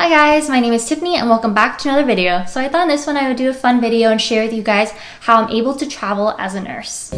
Hi guys, my name is Tiffany and welcome back to another video. So I thought in this one I would do a fun video and share with you guys how I'm able to travel as a nurse.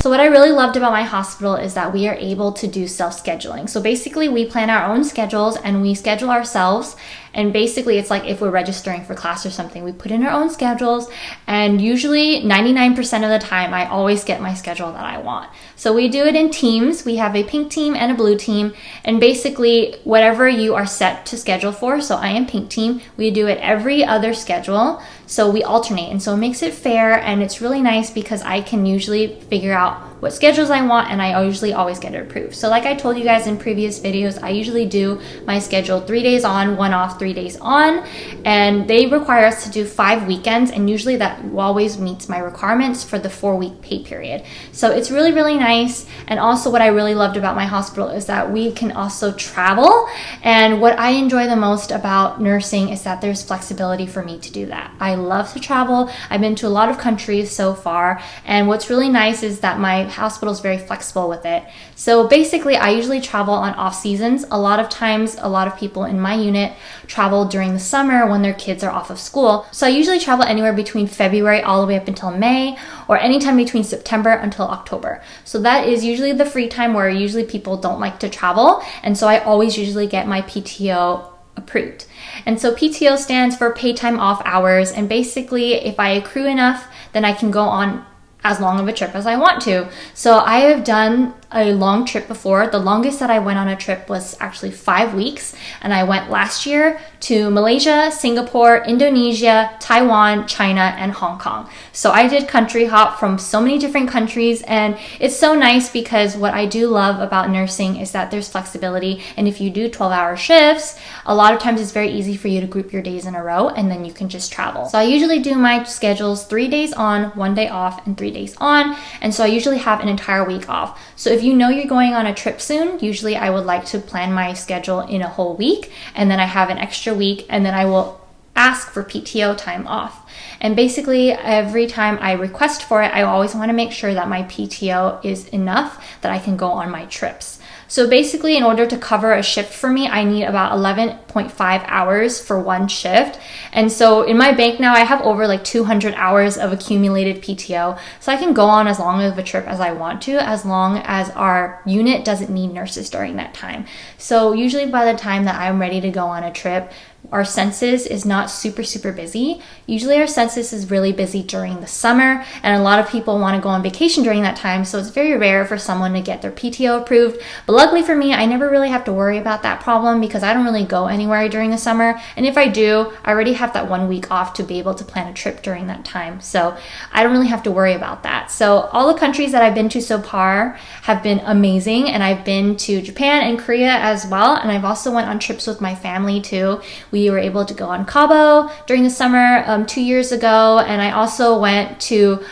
So what I really loved about my hospital is that we are able to do self-scheduling. So basically we plan our own schedules and we schedule ourselves. And basically it's like if we're registering for class or something, we put in our own schedules, and usually 99% of the time I always get my schedule that I want. So we do it in teams. We have a pink team and a blue team, and basically whatever you are set to schedule for, so I am pink team, we do it every other schedule. So we alternate, and so it makes it fair, and it's really nice because I can usually figure out what schedules I want, and I usually always get it approved. So like I told you guys in previous videos, I usually do my schedule 3 days on, 1 off, 3 days on, and they require us to do 5 weekends, and usually that always meets my requirements for the 4-week pay period. So it's really, really nice. And also what I really loved about my hospital is that we can also travel, and what I enjoy the most about nursing is that there's flexibility for me to do that. I love to travel. I've been to a lot of countries so far, and what's really nice is that my hospital is very flexible with it. So basically I usually travel on off seasons. A lot of times a lot of people in my unit travel during the summer when their kids are off of school. So I usually travel anywhere between February all the way up until May, or anytime between September until October. So that is usually the free time where usually people don't like to travel, and so I always usually get my PTO approved. And so PTO stands for paid time off hours, and basically if I accrue enough, then I can go on as long of a trip as I want to. So I have done a long trip before. The longest that I went on a trip was actually 5 weeks, and I went last year to Malaysia, Singapore, Indonesia, Taiwan, China, and Hong Kong. So I did country hop from so many different countries, and it's so nice because what I do love about nursing is that there's flexibility, and if you do 12-hour shifts, a lot of times it's very easy for you to group your days in a row, and then you can just travel. So I usually do my schedules 3 days on, 1 day off, and 3 days on, and so I usually have an entire week off. So if you know you're going on a trip soon, usually I would like to plan my schedule in a whole week, and then I have an extra week, and then I will ask for PTO time off. And basically every time I request for it, I always want to make sure that my PTO is enough that I can go on my trips. So basically in order to cover a shift for me, I need about 11.5 hours for one shift. And so in my bank now, I have over like 200 hours of accumulated PTO. So I can go on as long of a trip as I want to, as long as our unit doesn't need nurses during that time. So usually by the time that I'm ready to go on a trip, our census is not super busy. Usually our census is really busy during the summer, and a lot of people want to go on vacation during that time, so it's very rare for someone to get their PTO approved. But luckily for me, I never really have to worry about that problem because I don't really go anywhere during the summer, and if I do, I already have that 1 week off to be able to plan a trip during that time, so I don't really have to worry about that. So all the countries that I've been to so far have been amazing, and I've been to Japan and Korea as well, and I've also went on trips with my family too. We were able to go on Cabo during the summer 2 years ago, and I also went to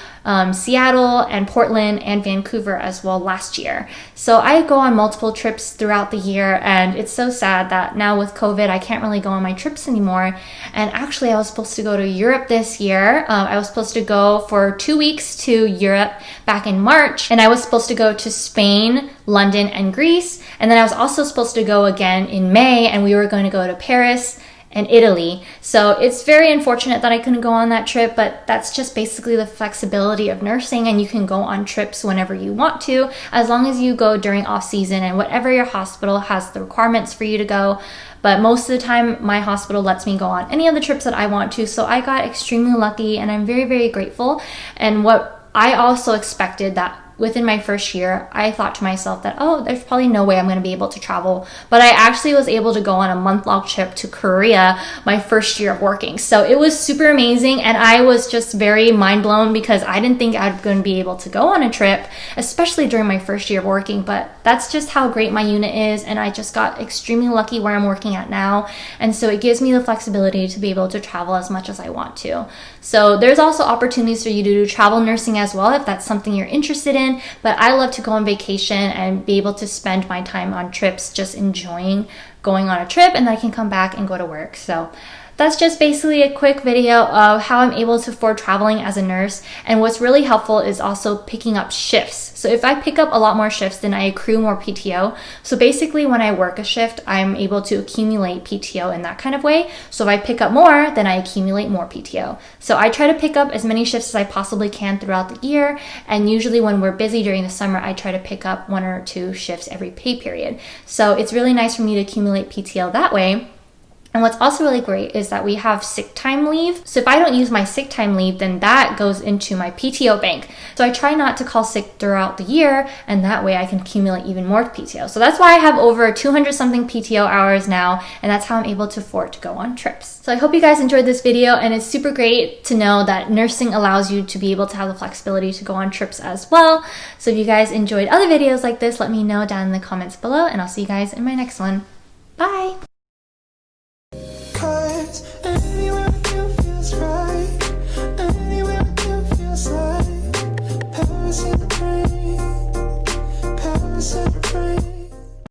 Seattle and Portland and Vancouver as well last year. So I go on multiple trips throughout the year, and it's so sad that now with COVID I can't really go on my trips anymore. And actually I was supposed to go to Europe this year. I was supposed to go for 2 weeks to Europe back in March, and I was supposed to go to Spain, London, and Greece, and then I was also supposed to go again in May, and we were going to go to Paris and Italy. So it's very unfortunate that I couldn't go on that trip, but that's just basically the flexibility of nursing, and you can go on trips whenever you want to, as long as you go during off season and whatever your hospital has the requirements for you to go. But most of the time my hospital lets me go on any of the trips that I want to, so I got extremely lucky, and I'm very grateful. And what I also expected that within my first year, I thought to myself that, oh, there's probably no way I'm going to be able to travel. But I actually was able to go on a month-long trip to Korea my first year of working. So it was super amazing, and I was just very mind-blown because I didn't think I was going to be able to go on a trip, especially during my first year of working. But that's just how great my unit is, and I just got extremely lucky where I'm working at now. And so it gives me the flexibility to be able to travel as much as I want to. So there's also opportunities for you to do travel nursing as well if that's something you're interested in. vacation, but I love to go on vacation and be able to spend my time on trips just enjoying going on a trip, and then I can come back and go to work. So that's just basically a quick video of how I'm able to afford traveling as a nurse. And what's really helpful is also picking up shifts. So if I pick up a lot more shifts, then I accrue more PTO. So basically when I work a shift, I'm able to accumulate PTO in that kind of way. So if I pick up more, then I accumulate more PTO. So I try to pick up as many shifts as I possibly can throughout the year. And usually when we're busy during the summer, I try to pick up 1 or 2 shifts every pay period. So it's really nice for me to accumulate PTO that way. And what's also really great is that we have sick time leave. So if I don't use my sick time leave, then that goes into my PTO bank. So I try not to call sick throughout the year, and that way I can accumulate even more PTO. So that's why I have over 200 something PTO hours now, and that's how I'm able to afford to go on trips. So I hope you guys enjoyed this video, and it's super great to know that nursing allows you to be able to have the flexibility to go on trips as well. So if you guys enjoyed other videos like this, let me know down in the comments below, and I'll see you guys in my next one. Bye!